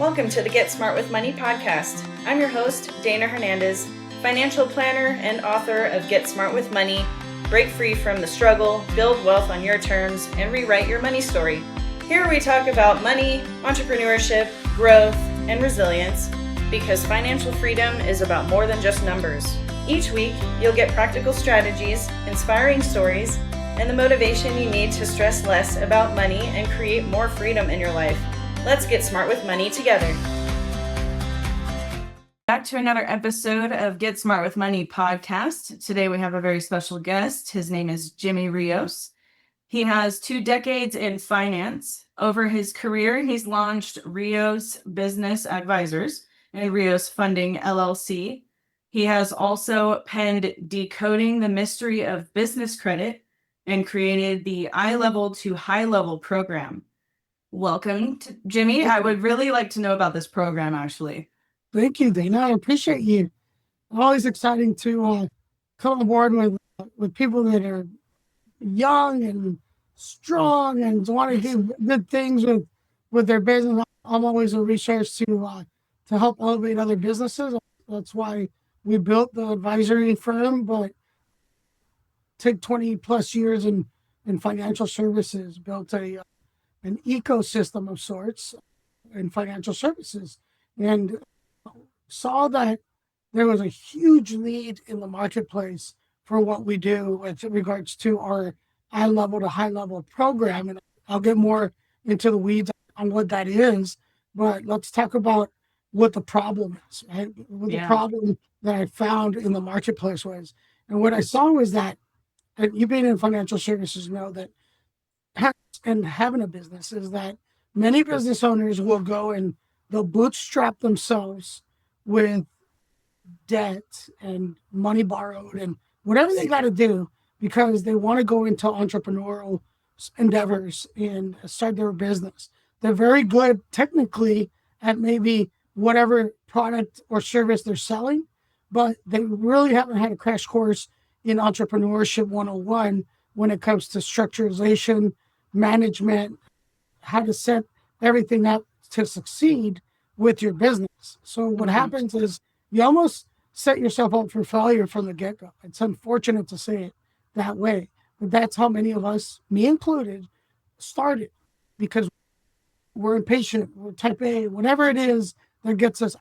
Welcome to the Get Smart with Money podcast. I'm your host, Dana Hernandez, financial planner and author of Get Smart with Money, Break Free from the Struggle, Build Wealth on Your Terms, and Rewrite Your Money Story. Here we talk about money, entrepreneurship, growth, and resilience, because financial freedom is about more than just numbers. Each week, you'll get practical strategies, inspiring stories, and the motivation you need to stress less about money and create more freedom in your life. Let's get smart with money together. Back to another episode of Get Smart with Money podcast. Today we have a very special guest. His name is Jimmy Rios. He has 2 decades in finance. Over his career, he's launched Rios Business Advisors and Rios Funding LLC. He has also penned Decoding the Mystery of Business Credit and created the I-Level to High-Level program. Welcome, Jimmy. I would really like to know about this program, actually. Thank you, Dana. I appreciate you. Always exciting to come on board with people that are young and strong and want to do good things with their business. I'm always a resource to help elevate other businesses. That's why we built the advisory firm, but took 20 plus years in financial services, built an ecosystem of sorts in financial services, and saw that there was a huge need in the marketplace for what we do with regards to our I-Level to High-Level program. And I'll get more into the weeds on what that is, but let's talk about what the problem is, right? What the problem that I found in the marketplace was. And what I saw was that, and you've been in financial services know that and having a business is that many business owners will go and they'll bootstrap themselves with debt and money borrowed and whatever they got to do because they want to go into entrepreneurial endeavors and start their business. They're very good technically at maybe whatever product or service they're selling, but they really haven't had a crash course in entrepreneurship 101 when it comes to structurization, management, how to set everything up to succeed with your business. So what happens is you almost set yourself up for failure from the get-go. It's unfortunate to say it that way, but that's how many of us, me included, started because we're impatient, we're type A, whatever it is that gets us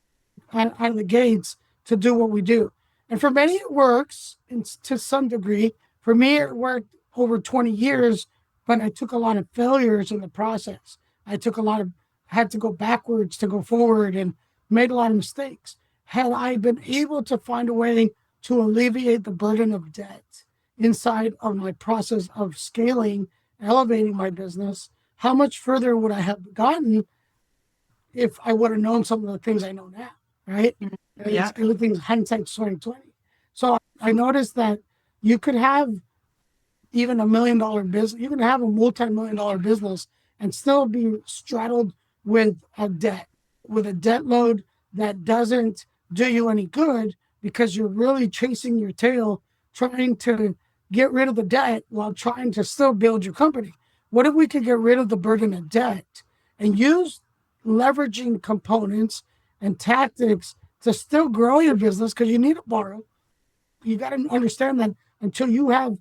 out of the gates to do what we do. And for many, it works to some degree. For me, it worked over 20 years, but I took a lot of failures in the process. I had to go backwards to go forward and made a lot of mistakes. Had I been able to find a way to alleviate the burden of debt inside of my process of scaling, elevating my business, how much further would I have gotten if I would have known some of the things I know now, right? Yeah. Everything's hindsight's 2020. So I noticed that you could have even $1 million business, you can have a multi-million-dollar business and still be straddled with a debt load that doesn't do you any good because you're really chasing your tail, trying to get rid of the debt while trying to still build your company. What if we could get rid of the burden of debt and use leveraging components and tactics to still grow your business because you need to borrow. You got to understand that until you have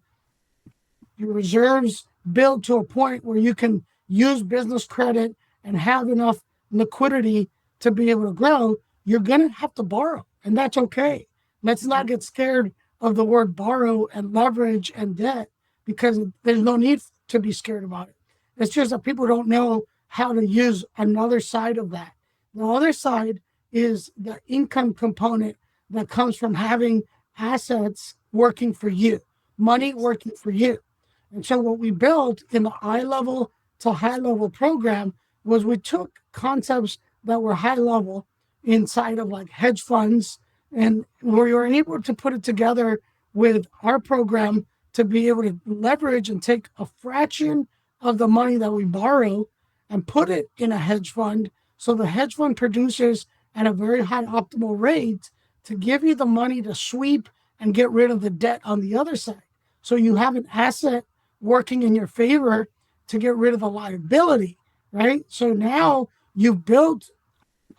your reserves built to a point where you can use business credit and have enough liquidity to be able to grow, you're going to have to borrow. And that's okay. Let's not get scared of the word borrow and leverage and debt because there's no need to be scared about it. It's just that people don't know how to use another side of that. The other side is the income component that comes from having assets working for you, money working for you. And so what we built in the I-Level to High-Level program was we took concepts that were high level inside of like hedge funds, and we were able to put it together with our program to be able to leverage and take a fraction of the money that we borrow and put it in a hedge fund. So the hedge fund produces at a very high optimal rate to give you the money to sweep and get rid of the debt on the other side. So you have an asset working in your favor to get rid of the liability, right? So now you've built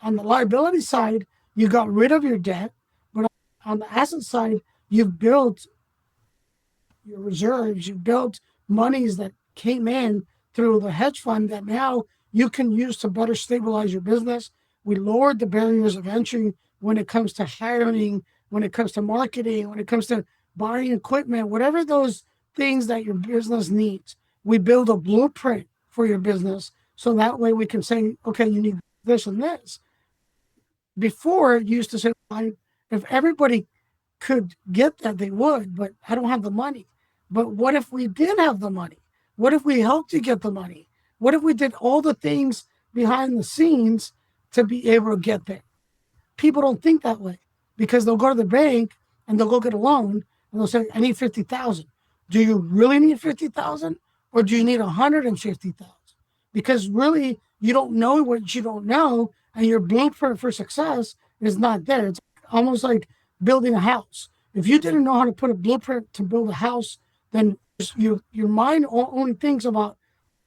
on the liability side, you got rid of your debt, but on the asset side, you've built your reserves, you built monies that came in through the hedge fund that now you can use to better stabilize your business. We lowered the barriers of entry when it comes to hiring, when it comes to marketing, when it comes to buying equipment, whatever those things that your business needs. We build a blueprint for your business so that way we can say, okay, you need this and this. Before, you used to say, if everybody could get that, they would, but I don't have the money. But what if we did have the money? What if we helped you get the money? What if we did all the things behind the scenes to be able to get there? People don't think that way because they'll go to the bank and they'll go get a loan and they'll say, I need 50,000. Do you really need 50,000 or do you need 150,000? Because really you don't know what you don't know and your blueprint for success is not there. It's almost like building a house. If you didn't know how to put a blueprint to build a house, then your mind only thinks about,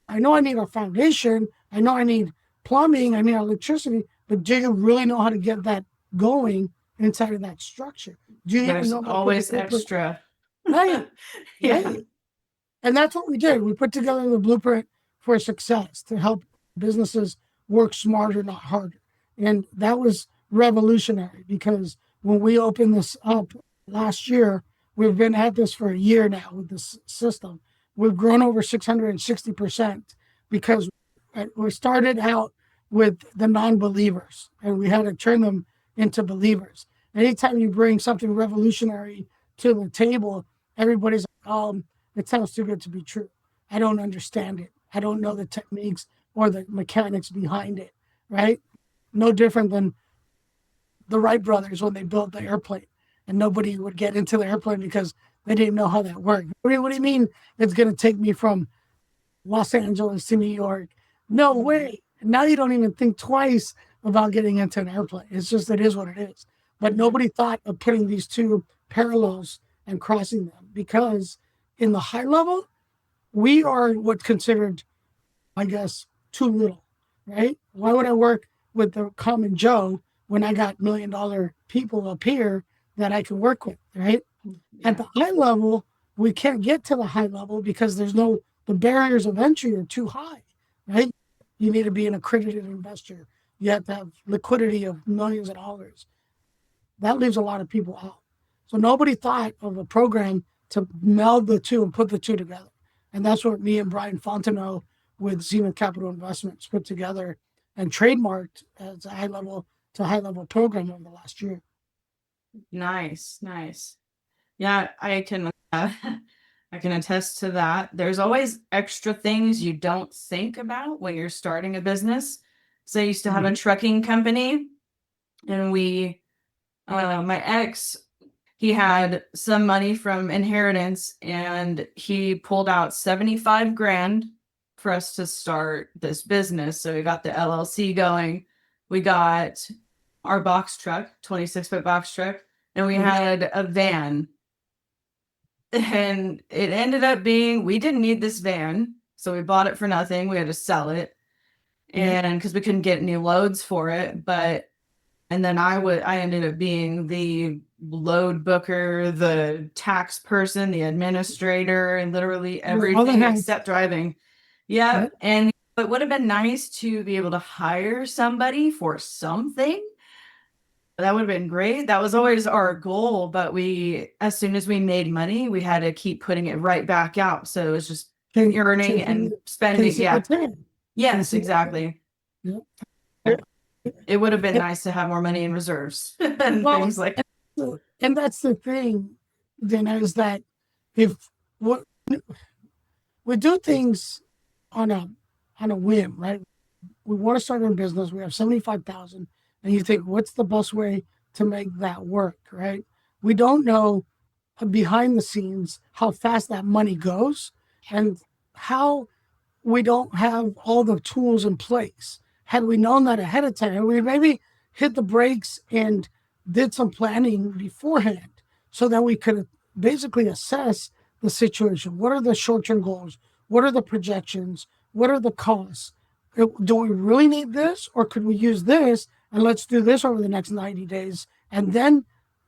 I know I need a foundation, I know I need plumbing, I need electricity, but do you really know how to get that going inside of that structure? Do you There's even know always extra. Right. Yeah. Right. And that's what we did. We put together the blueprint for success to help businesses work smarter, not harder. And that was revolutionary because when we opened this up last year, we've been at this for a year now with this system. We've grown over 660% because we started out with the non-believers and we had to turn them into believers. Anytime you bring something revolutionary to the table, everybody's like, it sounds too good to be true. I don't understand it. I don't know the techniques or the mechanics behind it, right? No different than the Wright brothers when they built the airplane and nobody would get into the airplane because they didn't know how that worked. What do you mean it's going to take me from Los Angeles to New York? No way. Now you don't even think twice about getting into an airplane. It's just, it is what it is. But nobody thought of putting these two parallels and crossing them because in the high level, we are what's considered, I guess, too little, right? Why would I work with the common Joe when I got $1 million people up here that I can work with, right? Yeah. At the high level, we can't get to the high level because the barriers of entry are too high, right? You need to be an accredited investor. You have to have liquidity of millions of dollars. That leaves a lot of people out. So nobody thought of a program to meld the two and put the two together. And that's what me and Brian Fontenot with Zenith Capital Investments put together and trademarked as a high level program over the last year. Nice. Yeah, I can attest to that. There's always extra things you don't think about when you're starting a business. So I used to have a trucking company and my ex, he had some money from inheritance and he pulled out 75 grand for us to start this business. So we got the LLC going. We got our box truck, 26-foot box truck, and we had a van. And it ended up being, we didn't need this van. So we bought it for nothing. We had to sell it. And because we couldn't get any loads for it. And then I ended up being the load booker, the tax person, the administrator, and literally everything except driving. Yeah. And it would have been nice to be able to hire somebody for something. That would have been great. That was always our goal. But as soon as we made money, we had to keep putting it right back out. So it was just earning and spending. Yeah. Yes, exactly. Yeah. It would have been nice to have more money in reserves and things like that. And that's the thing, Dana, is that if we do things on a whim, right? We want to start our business. We have 75,000, and you think, what's the best way to make that work, right? We don't know behind the scenes how fast that money goes and how we don't have all the tools in place. Had we known that ahead of time, we maybe hit the brakes and did some planning beforehand so that we could basically assess the situation. What are the short-term goals? What are the projections? What are the costs? Do we really need this, or could we use this and let's do this over the next 90 days, and then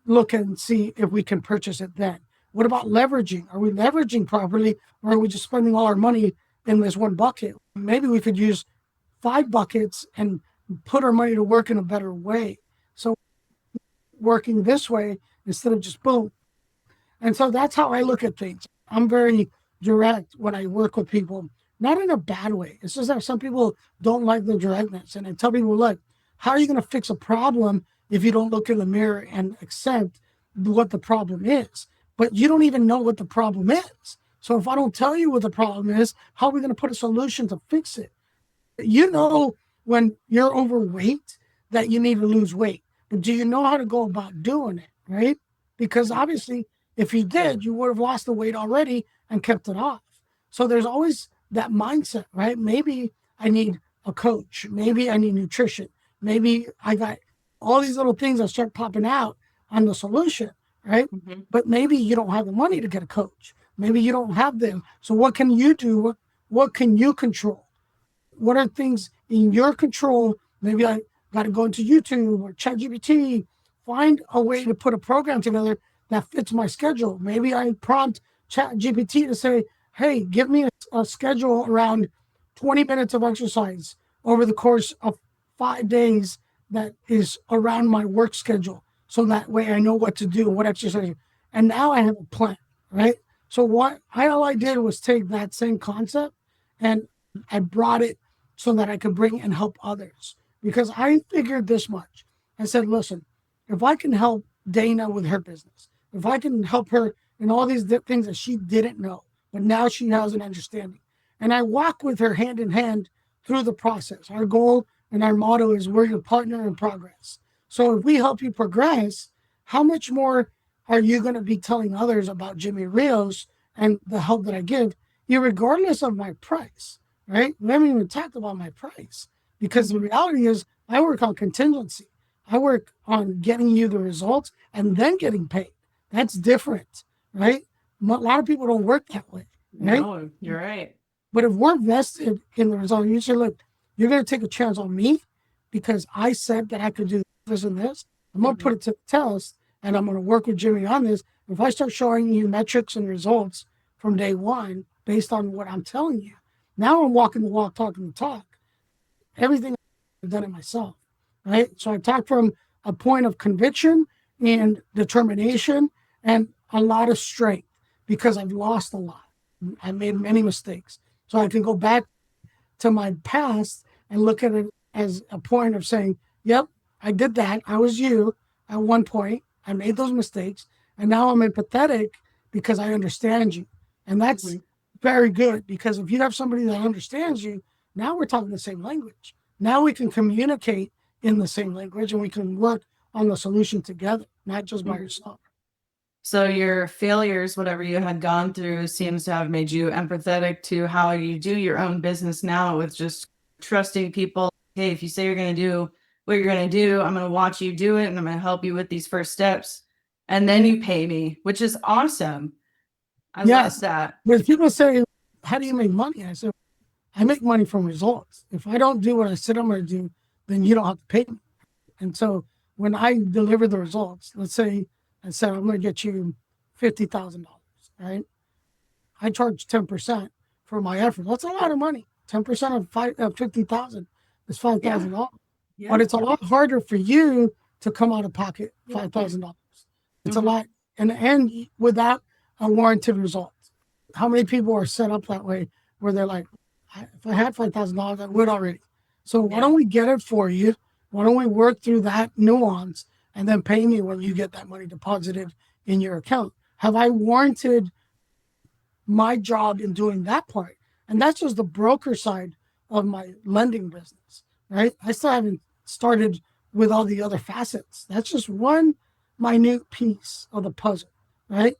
look and see if we can purchase it then. What about leveraging? Are we leveraging properly, or are we just spending all our money in this one bucket? Maybe we could use 5 buckets and put our money to work in a better way. So working this way instead of just boom. And so that's how I look at things. I'm very direct when I work with people, not in a bad way. It's just that some people don't like the directness. And I tell people, look, how are you going to fix a problem if you don't look in the mirror and accept what the problem is? But you don't even know what the problem is. So if I don't tell you what the problem is, how are we going to put a solution to fix it? You know, when you're overweight, that you need to lose weight. But do you know how to go about doing it, right? Because obviously, if you did, you would have lost the weight already and kept it off. So there's always that mindset, right? Maybe I need a coach. Maybe I need nutrition. Maybe I got all these little things that start popping out on the solution, right? Mm-hmm. But maybe you don't have the money to get a coach. Maybe you don't have them. So what can you do? What can you control? What are things in your control? Maybe I got to go into YouTube or ChatGPT, find a way to put a program together that fits my schedule. Maybe I prompt ChatGPT to say, hey, give me a schedule around 20 minutes of exercise over the course of 5 days that is around my work schedule. So that way I know what to do, what exercise. And now I have a plan, right? So all I did was take that same concept and I brought it so that I could bring and help others. Because I figured this much. I said, listen, if I can help Dana with her business, if I can help her in all these things that she didn't know, but now she has an understanding. And I walk with her hand in hand through the process. Our goal and our motto is we're your partner in progress. So if we help you progress, how much more are you going to be telling others about Jimmy Rios and the help that I give, regardless of my price, right? We haven't even talked about my price because the reality is I work on contingency. I work on getting you the results and then getting paid. That's different, right? A lot of people don't work that way, right? No, you're right. But if we're vested in the result, you say, look, you're going to take a chance on me because I said that I could do this and this. I'm going to put it to the test and I'm going to work with Jimmy on this. If I start showing you metrics and results from day one based on what I'm telling you, now I'm walking the walk, talking the talk. Everything I've done it myself, right? So I talk from a point of conviction and determination and a lot of strength because I've lost a lot. I made many mistakes. So I can go back to my past and look at it as a point of saying, yep, I did that. I was you at one point. I made those mistakes. And now I'm empathetic because I understand you. And that's very good because if you have somebody that understands you, now we're talking the same language. Now we can communicate in the same language and we can work on the solution together, not just by yourself. So your failures, whatever you had gone through, seems to have made you empathetic to how you do your own business now with just trusting people. Hey, if you say you're going to do what you're going to do, I'm going to watch you do it and I'm going to help you with these first steps. And then you pay me, which is awesome. I love that. But people say, how do you make money? I said, I make money from results. If I don't do what I said I'm going to do, then you don't have to pay me. And so when I deliver the results, let's say I said, I'm going to get you $50,000, right? I charge 10% for my effort. That's a lot of money. 10% of 50,000 is $5,000. Yeah. But it's a lot harder for you to come out of pocket $5,000. It's a lot, and without a warranted result. How many people are set up that way where they're like, if I had $5,000, I would already. So why don't we get it for you? Why don't we work through that nuance and then pay me when you get that money deposited in your account? Have I warranted my job in doing that part? And that's just the broker side of my lending business, right? I still haven't started with all the other facets. That's just one minute piece of the puzzle, right?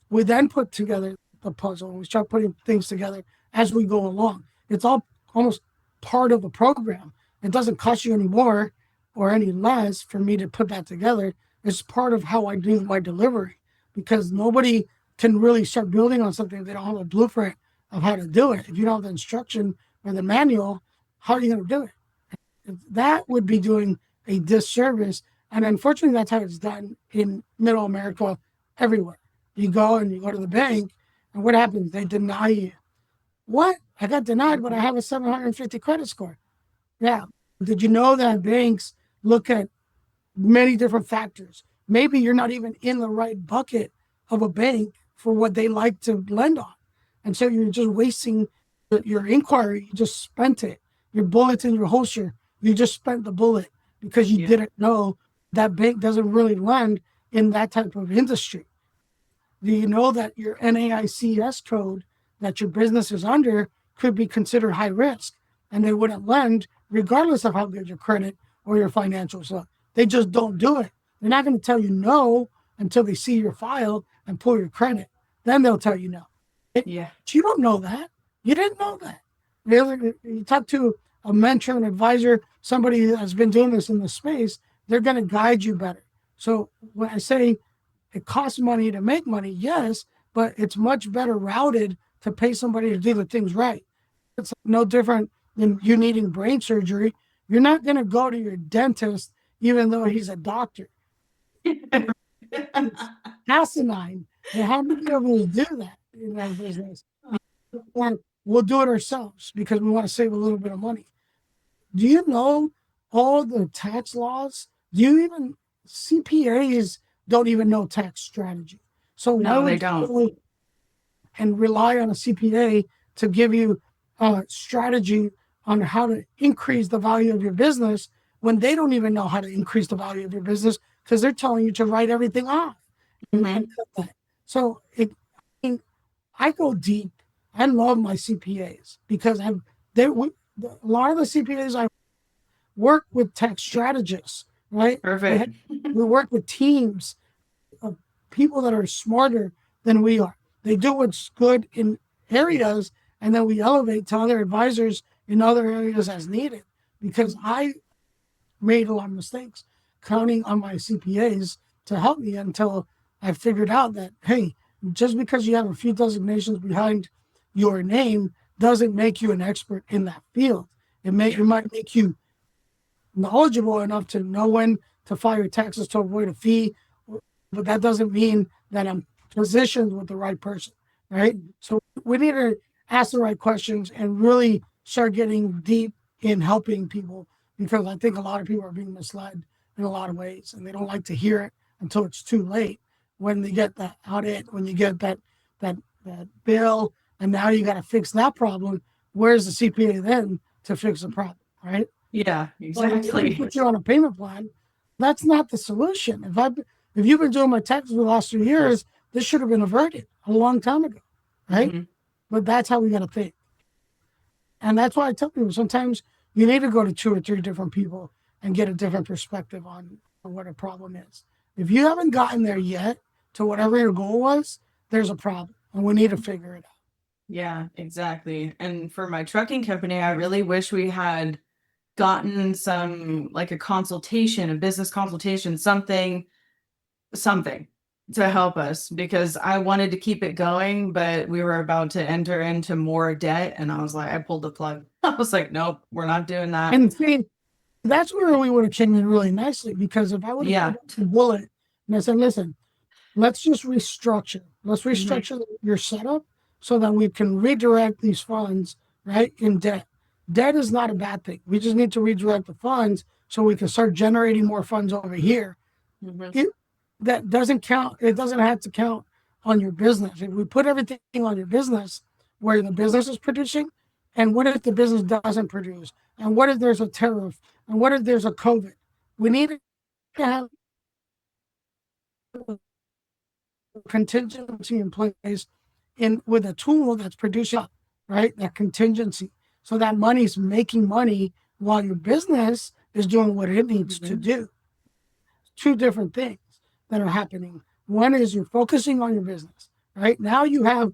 We then put together the puzzle and we start putting things together as we go along. It's all almost part of the program. It doesn't cost you any more or any less for me to put that together. It's part of how I do my delivery because nobody can really start building on something if they don't have a blueprint of how to do it. If you don't have the instruction or the manual, how are you going to do it? That would be doing a disservice. And unfortunately, that's how it's done in middle America everywhere. You go to the bank, and what happens? They deny you. What? I got denied, but I have a 750 credit score. Yeah. Did you know that banks look at many different factors? Maybe you're not even in the right bucket of a bank for what they like to lend on. And so you're just wasting your inquiry. You just spent it. Your bullet's in your holster. You just spent the bullet because you didn't know that bank doesn't really lend in that type of industry. Do you know that your NAICS code that your business is under could be considered high risk, and they wouldn't lend regardless of how good your credit or your financials are? They just don't do it. They're not going to tell you no until they see your file and pull your credit. Then they'll tell you no. Yeah. But you don't know that. You didn't know that. Really, you talk to a mentor, an advisor, somebody that's been doing this in the space, they're going to guide you better. So when I say it costs money to make money, yes, but it's much better routed to pay somebody to do the things right. It's no different than you needing brain surgery. You're not going to go to your dentist, even though he's a doctor. It's asinine. They have to be able to do that in our business. Or we'll do it ourselves because we want to save a little bit of money. Do you know all the tax laws? Do you even, CPAs don't even know tax strategy. So no, they don't. And rely on a CPA to give you a strategy on how to increase the value of your business when they don't even know how to increase the value of your business because they're telling you to write everything off. Mm-hmm. So I go deep. I love my CPAs because a lot of the CPAs I work with tax strategists, right? Perfect. We work with teams of people that are smarter than we are. They do what's good in areas, and then we elevate to other advisors in other areas as needed. Because I made a lot of mistakes counting on my CPAs to help me until I figured out that, hey, just because you have a few designations behind your name doesn't make you an expert in that field. It might make you knowledgeable enough to know when to file your taxes to avoid a fee, but that doesn't mean that I'm positioned with the right person, right? So we need to ask the right questions and really start getting deep in helping people, because I think a lot of people are being misled in a lot of ways, and they don't like to hear it until it's too late. When they get that audit, when you get that bill, and now you got to fix that problem, where's the CPA then to fix the problem, right? Yeah, exactly. Put you on a payment plan. That's not the solution. If you've been doing my taxes for the last 3 years, this should have been averted a long time ago, right? Mm-hmm. But that's how we got to think. And that's why I tell people sometimes you need to go to 2 or 3 different people and get a different perspective on what a problem is. If you haven't gotten there yet to whatever your goal was, there's a problem, and we need to figure it out. Yeah, exactly. And for my trucking company, I really wish we had gotten some, like a consultation, a business consultation, something to help us, because I wanted to keep it going, but we were about to enter into more debt, and I pulled the plug. I was like, nope, we're not doing that. And see, that's where we would have changed it really nicely, because if I would have put a bullet and I said, listen, let's just restructure. Let's restructure your setup so that we can redirect these funds, right, in debt. Debt is not a bad thing. We just need to redirect the funds so we can start generating more funds over here. Mm-hmm. That doesn't count. It doesn't have to count on your business. If we put everything on your business where the business is producing, and what if the business doesn't produce? And what if there's a tariff? And what if there's a COVID? We need to have contingency in place with a tool that's producing, right? That contingency. So that money's making money while your business is doing what it needs to do. 2 different things that are happening. One is you're focusing on your business, right? Now you have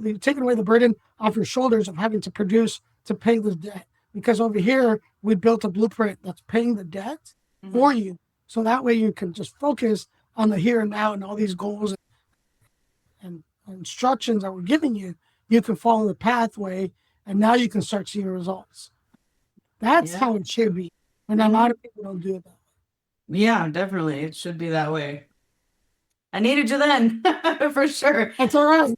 you're taking away the burden off your shoulders of having to produce to pay the debt. Because over here, we built a blueprint that's paying the debt for you. So that way you can just focus on the here and now and all these goals and instructions that we're giving you. You can follow the pathway, and now you can start seeing results. That's how it should be. And a lot of people don't do it that way. Yeah, definitely. It should be that way. I needed you then, for sure. That's all right.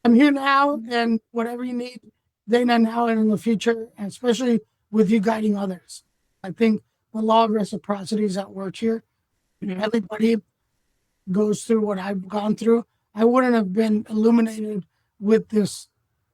I'm here now, and whatever you need, Dana, now and in the future, and especially with you guiding others. I think the law of reciprocity is at work here. Mhm. Everybody goes through what I've gone through. I wouldn't have been illuminated with this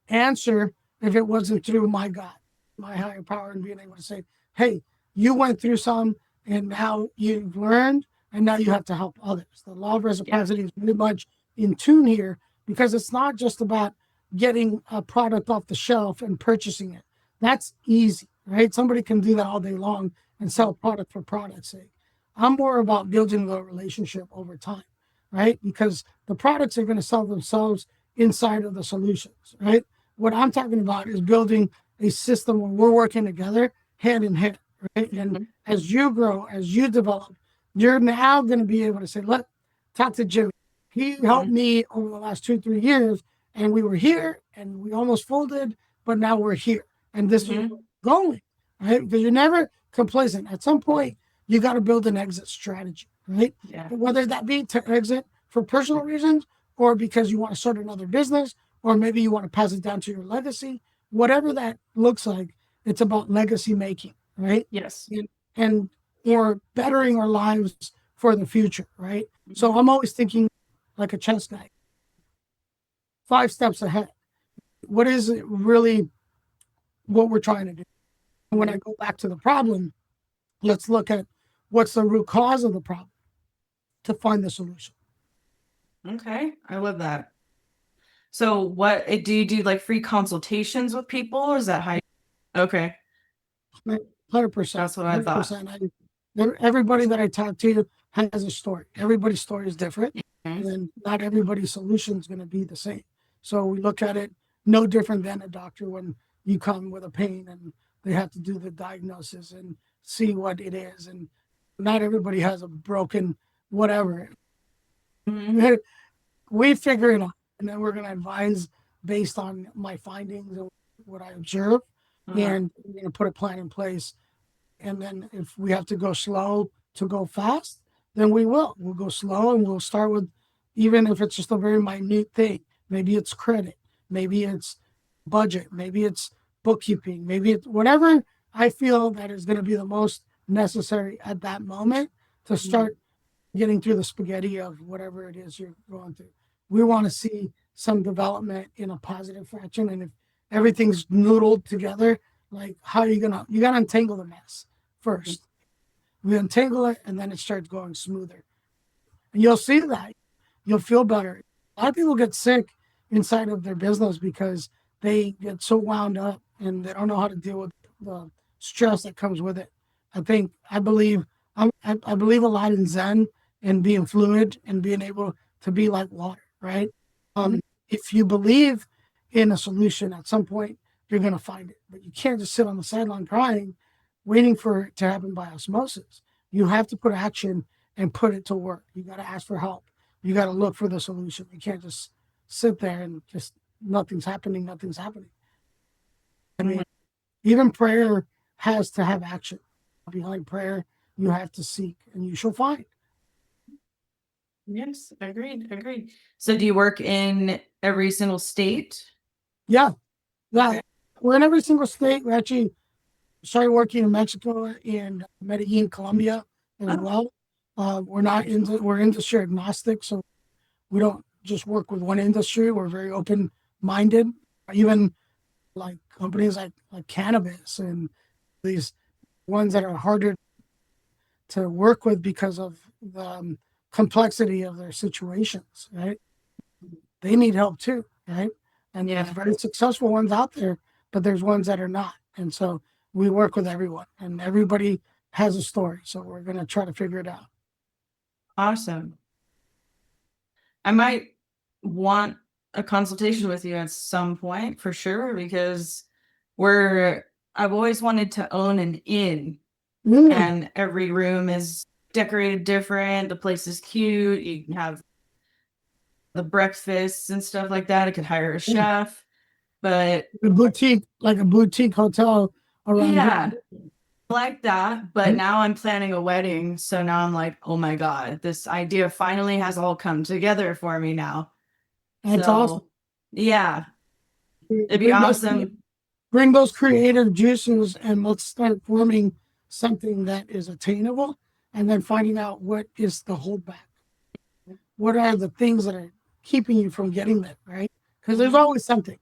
answer if it wasn't through my God, my higher power, and being able to say, hey, you went through some and now you've learned and now you have to help others. The law of reciprocity is very much in tune here because it's not just about getting a product off the shelf and purchasing it. That's easy, right? Somebody can do that all day long and sell product for product's sake. I'm more about building the relationship over time, right? Because the products are going to sell themselves inside of the solutions, right? What I'm talking about is building a system where we're working together hand in hand, right? And as you grow, as you develop, you're now going to be able to say, look, talk to Jimmy. He helped me over the last 2, 3 years, and we were here and we almost folded, but now we're here. And this is going, right? Because you're never complacent. At some point, you got to build an exit strategy, right? Yeah. Whether that be to exit for personal reasons or because you want to start another business, or maybe you want to pass it down to your legacy, whatever that looks like, it's about legacy making, right? Yes. And or bettering our lives for the future, right? So I'm always thinking like a chess guy, 5 steps ahead. What is it really what we're trying to do? And when I go back to the problem, let's look at what's the root cause of the problem to find the solution. Okay, I love that. So what do you do, like free consultations with people, or is that how you... Okay, 100%. that's what I thought. 100%. Everybody that I talk to has a story. Everybody's story is different, and not everybody's solution is going to be the same. So we look at it no different than a doctor when you come with a pain and they have to do the diagnosis and see what it is. And not everybody has a broken whatever. We figure it out, and then we're going to advise based on my findings and what I observe, and we're going to put a plan in place. And then if we have to go slow to go fast, then we will. We'll go slow and we'll start with, even if it's just a very minute thing. Maybe it's credit, maybe it's budget, maybe it's bookkeeping, maybe it's whatever I feel that is going to be the most necessary at that moment to start getting through the spaghetti of whatever it is you're going through. We want to see some development in a positive fashion. And if everything's noodled together, like how are you gotta untangle the mess first. We untangle it and then it starts going smoother. And you'll see that. You'll feel better. A lot of people get sick inside of their business because they get so wound up and they don't know how to deal with the stress that comes with it. I believe a lot in Zen and being fluid and being able to be like water, right? If you believe in a solution at some point, you're going to find it. But you can't just sit on the sideline crying, waiting for it to happen by osmosis. You have to put action and put it to work. You got to ask for help. You got to look for the solution. You can't just sit there and just nothing's happening. I mean, even prayer has to have action. Behind prayer, you have to seek and you shall find. Yes, agreed. So do you work in every single state? Yeah. We're in every single state. We actually started working in Mexico and Medellin, Colombia as well. We're industry agnostic, so we don't just work with one industry. We're very open minded. Even like companies like cannabis and these ones that are harder to work with because of the complexity of their situations, right? They need help too, right? And there's very successful ones out there, but there's ones that are not. And so we work with everyone and everybody has a story. So we're going to try to figure it out. Awesome. I might want a consultation with you at some point for sure, because I've always wanted to own an inn, and every room is decorated different. The place is cute. You can have the breakfasts and stuff like that. I could hire a chef, but like a boutique hotel around. yeah, like that, but now I'm planning a wedding. So now I'm like, oh my God, this idea finally has all come together for me now. That's awesome. So yeah, it'd be Bring those, awesome. bring those creative juices and let's start forming something that is attainable and then finding out what is the holdback. What are the things that are keeping you from getting there, right? Because there's always something.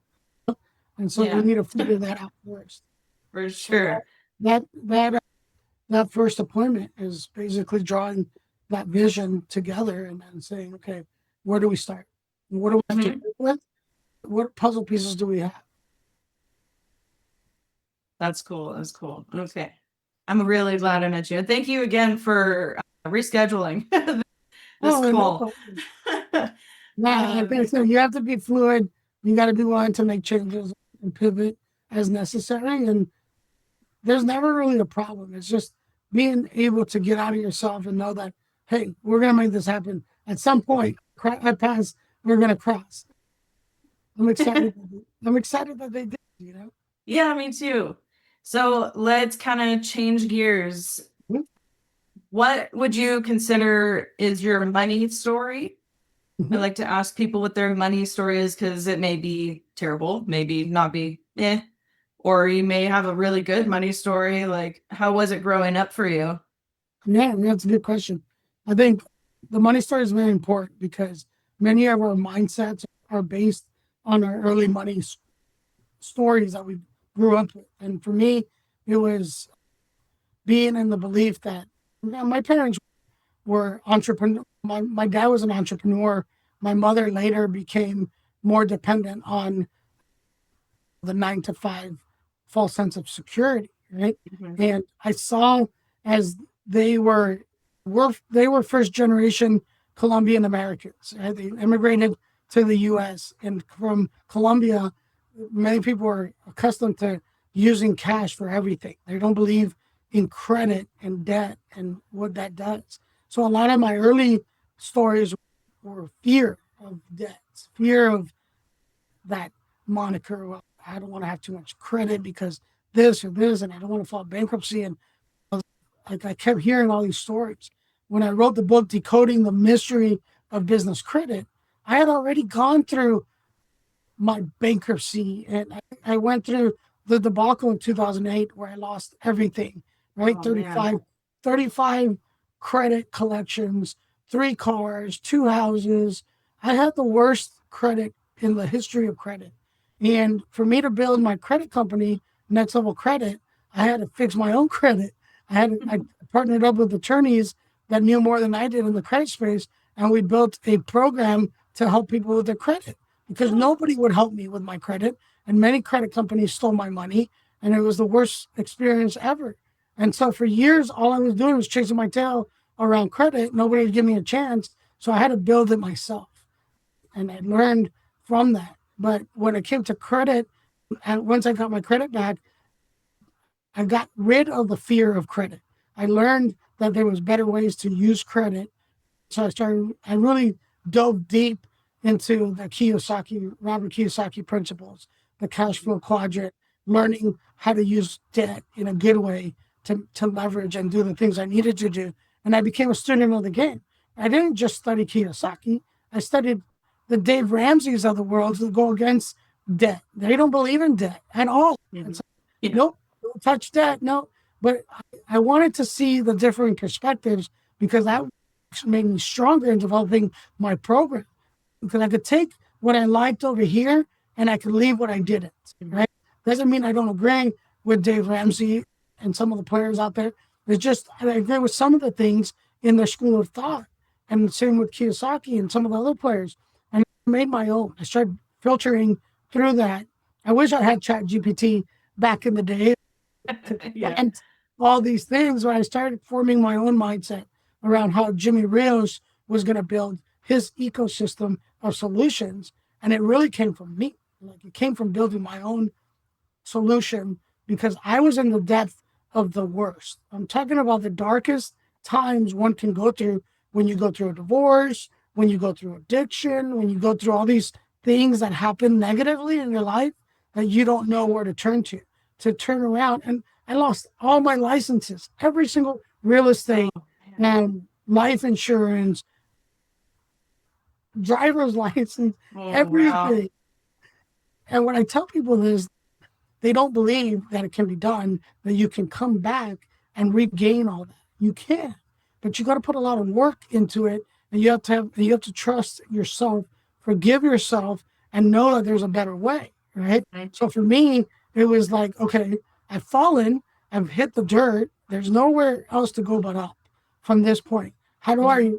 And so we need to figure that out first. For sure. That that first appointment is basically drawing that vision together and then saying, okay, where do we start? What do we have to do with? What puzzle pieces do we have? That's cool. That's cool. Okay. I'm really glad I met you. And thank you again for rescheduling this call. I think so. You have to be fluid. You got to be willing to make changes and pivot as necessary. And there's never really a problem. It's just being able to get out of yourself and know that, hey, we're going to make this happen. At some point, that path we're going to cross. I'm excited. I'm excited that they did, you know? Yeah, me too. So let's kind of change gears. What would you consider is your money story? I like to ask people what their money story is because it may be terrible, maybe not be or you may have a really good money story. Like, how was it growing up for you? Yeah, that's a good question. I think the money story is very important because many of our mindsets are based on our early money stories that we grew up with. And for me, it was being in the belief that my parents were entrepreneurs. My dad was an entrepreneur. My mother later became more dependent on the 9 to 5 false sense of security, right? And I saw as they were first generation Colombian Americans. Right? They immigrated to the U.S. and from Colombia, many people are accustomed to using cash for everything. They don't believe in credit and debt and what that does. So a lot of my early stories were fear of debt, fear of that moniker. Well, I don't want to have too much credit because this or this, and I don't want to file bankruptcy. And I kept hearing all these stories. When I wrote the book, Decoding the Mystery of Business Credit, I had already gone through my bankruptcy and I went through the debacle in 2008 where I lost everything, right? Oh, 35 credit collections, 3 cars, 2 houses. I had the worst credit in the history of credit. And for me to build my credit company, Next Level Credit, I had to fix my own credit. I partnered up with attorneys that knew more than I did in the credit space, and we built a program to help people with their credit because nobody would help me with my credit, and many credit companies stole my money, and it was the worst experience ever. And so for years, all I was doing was chasing my tail around credit. Nobody would give me a chance, so I had to build it myself, and I learned from that. But when it came to credit, and once I got my credit back, I got rid of the fear of credit. I learned that there was better ways to use credit. So I really dove deep into the Robert Kiyosaki principles, the cash flow quadrant, learning how to use debt in a good way to leverage and do the things I needed to do. And I became a student of the game. I didn't just study Kiyosaki. I studied the Dave Ramseys of the world who go against debt. They don't believe in debt at all. So, nope, don't touch debt. No. But I wanted to see the different perspectives because that made me stronger in developing my program. Because I could take what I liked over here and I could leave what I didn't. Right? Doesn't mean I don't agree with Dave Ramsey and some of the players out there. It's just I agree with some of the things in their school of thought. And the same with Kiyosaki and some of the other players. And I made my own. I started filtering through that. I wish I had ChatGPT back in the day. And all these things when I started forming my own mindset around how Jimmy Rios was going to build his ecosystem of solutions. And it really came from me. Like it came from building my own solution because I was in the depth of the worst. I'm talking about the darkest times one can go through when you go through a divorce, when you go through addiction, when you go through all these things that happen negatively in your life that you don't know where to turn around. And I lost all my licenses, every single real estate and life insurance, driver's license, everything. And when I tell people this, they don't believe that it can be done, that you can come back and regain all that. You can, but you got to put a lot of work into it, and you have to trust yourself, forgive yourself, and know that there's a better way, right? So for me, it was like, okay, I've fallen, I've hit the dirt. There's nowhere else to go but up from this point. How do I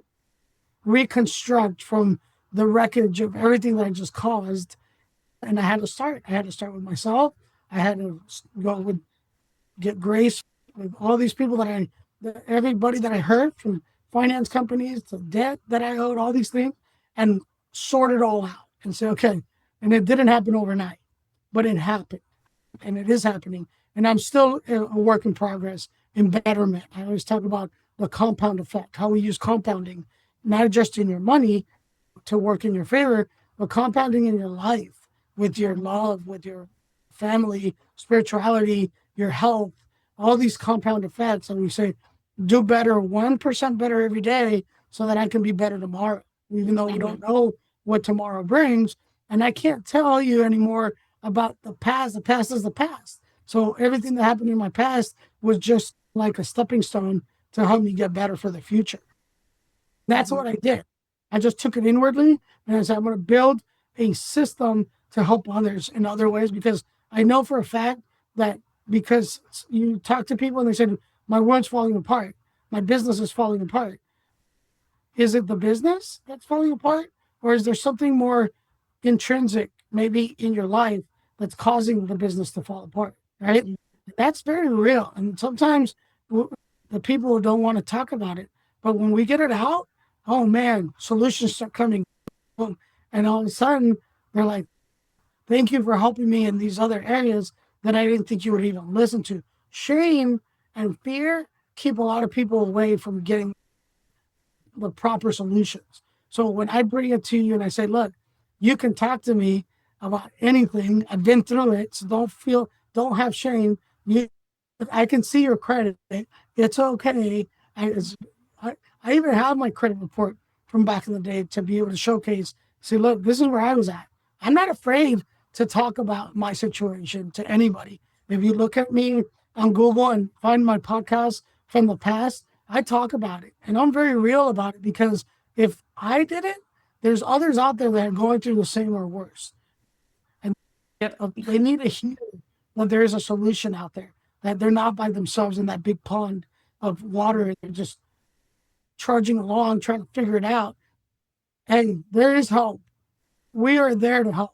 reconstruct from the wreckage of everything that I just caused? And I had to start. I had to start with myself. I had to go with get grace with all these people everybody that I heard from finance companies to debt that I owed, all these things, and sort it all out and say, okay. And it didn't happen overnight, but it happened, and it is happening. And I'm still a work in progress in betterment. I always talk about the compound effect, how we use compounding, not just in your money to work in your favor, but compounding in your life with your love, with your family, spirituality, your health, all these compound effects. And we say, do better, 1% better every day so that I can be better tomorrow, even though we don't know what tomorrow brings. And I can't tell you anymore about the past. The past is the past. So everything that happened in my past was just like a stepping stone to help me get better for the future. That's what I did. I just took it inwardly and I said, I'm going to build a system to help others in other ways, because I know for a fact that because you talk to people and they said, my world's falling apart, my business is falling apart. Is it the business that's falling apart? Or is there something more intrinsic, maybe in your life, that's causing the business to fall apart, right? That's very real. And sometimes the people don't want to talk about it. But when we get it out, oh man, solutions start coming. And all of a sudden, they're like, thank you for helping me in these other areas that I didn't think you would even listen to. Shame and fear keep a lot of people away from getting the proper solutions. So when I bring it to you and I say, look, you can talk to me about anything. I've been through it. So don't have shame. I can see your credit. It's okay. I even have my credit report from back in the day to be able to showcase, say, look, this is where I was at. I'm not afraid to talk about my situation to anybody. If you look at me on Google and find my podcast from the past, I talk about it. And I'm very real about it, because if I did it, there's others out there that are going through the same or worse. And they need to hear that there is a solution out there, that they're not by themselves in that big pond of water. They're just trudging along, trying to figure it out. Hey, there is hope. We are there to help.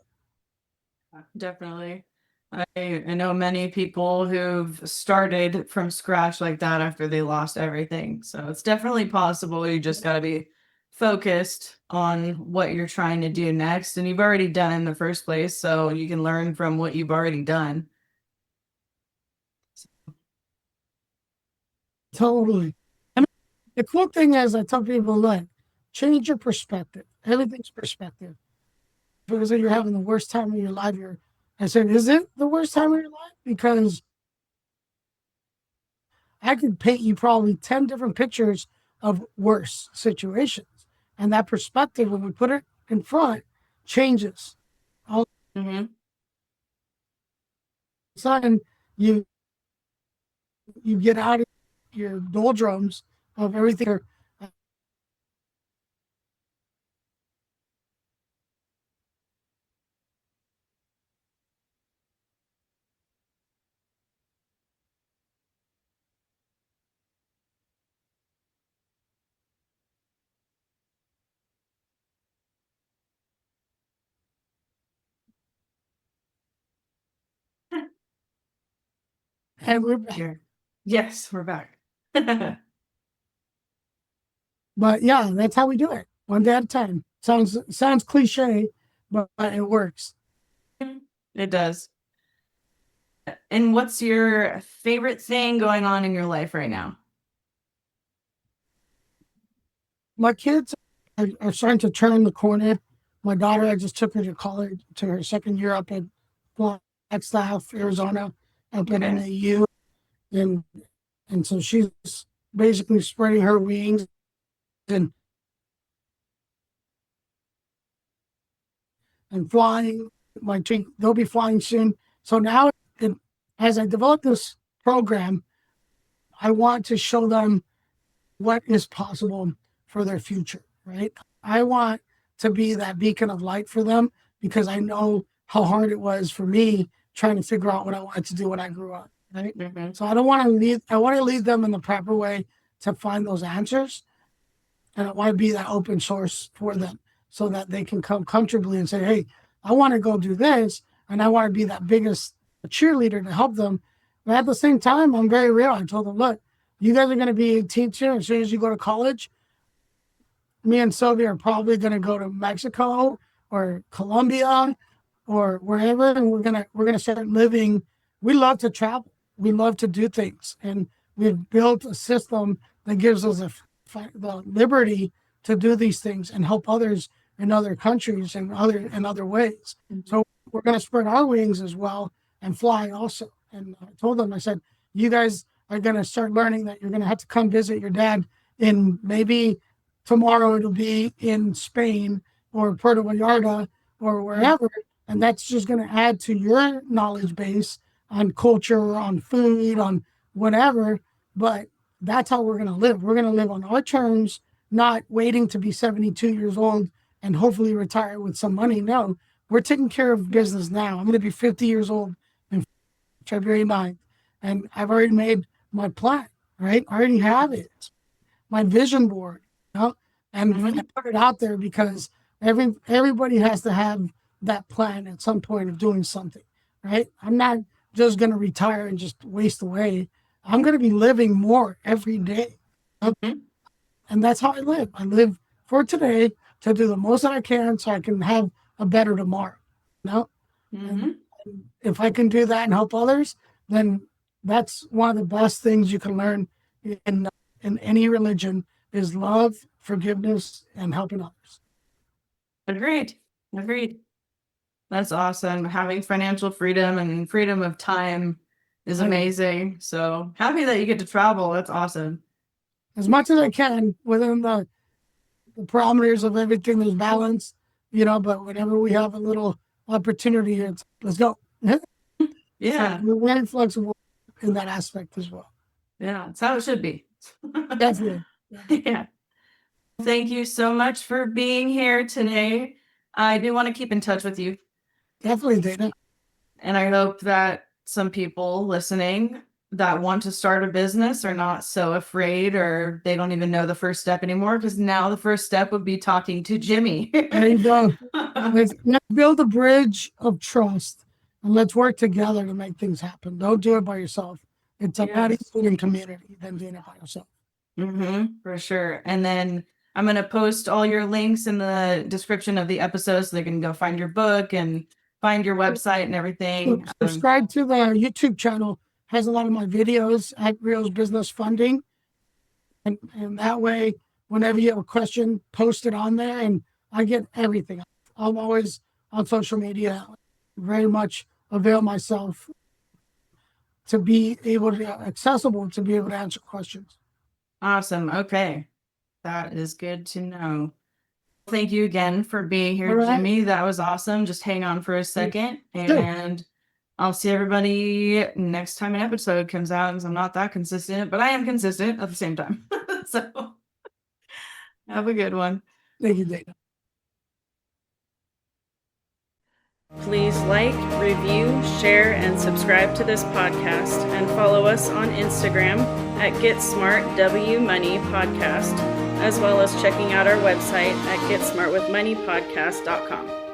Definitely. I know many people who've started from scratch like that after they lost everything. So it's definitely possible. You just got to be focused on what you're trying to do next. And you've already done in the first place. So you can learn from what you've already done. Totally. I mean, the cool thing is, I tell people, look, change your perspective. Everything's perspective. Because you're having the worst time of your life, I said, is it the worst time of your life? Because I could paint you probably 10 different pictures of worse situations. And that perspective, when we put it in front, changes. All of a sudden, you get out of your doldrums of everything. And we're back. Yes, we're back. But yeah, that's how we do it. One day at a time. Sounds cliche, but it works. It does. And what's your favorite thing going on in your life right now? My kids are starting to turn the corner. My daughter, I just took her to college, to her second year up at Flagstaff, Arizona, up at NAU. And so she's basically spreading her wings and flying. They'll be flying soon. So now, as I develop this program, I want to show them what is possible for their future, right? I want to be that beacon of light for them because I know how hard it was for me trying to figure out what I wanted to do when I grew up, right? Mm-hmm. So I want to lead them in the proper way to find those answers. And I want to be that open source for them so that they can come comfortably and say, hey, I want to go do this. And I want to be that biggest cheerleader to help them. But at the same time, I'm very real. I told them, look, you guys are going to be 18 soon. As soon as you go to college, me and Sylvia are probably going to go to Mexico or Colombia or wherever, and we're gonna start living. We love to travel. We love to do things, and we've built a system that gives us the liberty to do these things and help others in other countries and other ways. Mm-hmm. So we're going to spread our wings as well and fly also. And I told them, I said, you guys are going to start learning that you're going to have to come visit your dad in maybe tomorrow it'll be in Spain or Puerto Vallarta or wherever. And that's just going to add to your knowledge base on culture, on food, on whatever. But that's how we're going to live. We're going to live on our terms, not waiting to be 72 years old and hopefully retire with some money. No, we're taking care of business now. I'm going to be 50 years old in February 9th. And I've already made my plan, right? I already have it. My vision board, you know? And I put it out there because everybody has to have that plan at some point of doing something, right? I'm not just going to retire and just waste away. I'm going to be living more every day. Mm-hmm. And that's how I live. I live for today to do the most that I can so I can have a better tomorrow. You know? Mm-hmm. And if I can do that and help others, then that's one of the best things you can learn in any religion is love, forgiveness, and helping others. Agreed. That's awesome. Having financial freedom and freedom of time is amazing. So happy that you get to travel. That's awesome. As much as I can within the parameters of everything, there's balance, you know, but whenever we have a little opportunity, let's go. Yeah. So we're very flexible in that aspect as well. Yeah. That's how it should be. Definitely. Yeah. Thank you so much for being here today. I do want to keep in touch with you. Definitely, Dana. And I hope that some people listening that want to start a business are not so afraid or they don't even know the first step anymore, because now the first step would be talking to Jimmy. There you go. Let's build a bridge of trust and let's work together to make things happen. Don't do it by yourself. It's a lot easier in community than doing it by yourself. For sure. And then I'm going to post all your links in the description of the episode so they can go find your book and find your website and everything. Subscribe to the YouTube channel. Has a lot of my videos at Rios Business Funding. And that way, whenever you have a question, post it on there and I get everything. I'm always on social media, very much avail myself to be able to accessible to be able to answer questions. Awesome. Okay. That is good to know. Thank you again for being here, All right. Jimmy. That was awesome. Just hang on for a second and I'll see everybody next time an episode comes out, because I'm not that consistent, but I am consistent at the same time. So have a good one. Thank you, Dana. Please like, review, share, and subscribe to this podcast, and follow us on Instagram at GetSmartWMoney Podcast, as well as checking out our website at GetSmartWithMoneyPodcast.com.